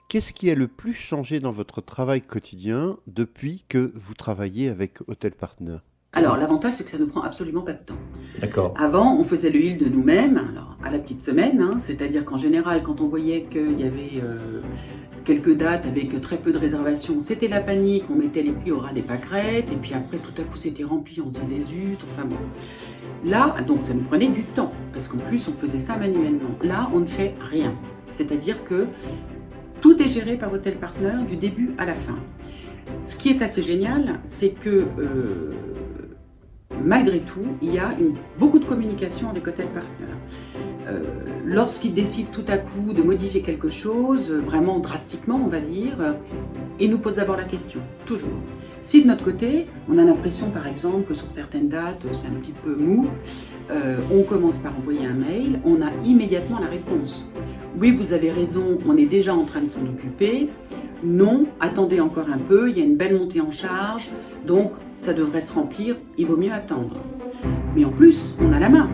Qu'est-ce qui a le plus changé dans votre travail quotidien depuis que vous travaillez avec Hotel Partner? Alors, l'avantage, c'est que ça ne prend absolument pas de temps. D'accord. Avant, on faisait le heal de nous-mêmes, alors à la petite semaine, hein, c'est-à-dire qu'en général, quand on voyait qu'il y avait quelques dates avec très peu de réservations, c'était la panique, on mettait les prix au ras des pâquerettes, et puis après, tout à coup, c'était rempli, on se disait zut, enfin bon. Là, donc ça nous prenait du temps, parce qu'en plus, on faisait ça manuellement. Là, on ne fait rien. C'est-à-dire que tout est géré par Hotel Partner du début à la fin. Ce qui est assez génial, c'est que malgré tout, il y a beaucoup de communication avec Hotel Partner. Lorsqu'ils décident tout à coup de modifier quelque chose, vraiment drastiquement on va dire, ils nous posent d'abord la question, toujours. Si de notre côté, on a l'impression par exemple que sur certaines dates c'est un petit peu mou, on commence par envoyer un mail, on a immédiatement la réponse. Oui, vous avez raison, on est déjà en train de s'en occuper. Non, attendez encore un peu, il y a une belle montée en charge, donc ça devrait se remplir, il vaut mieux attendre. Mais en plus, on a la main.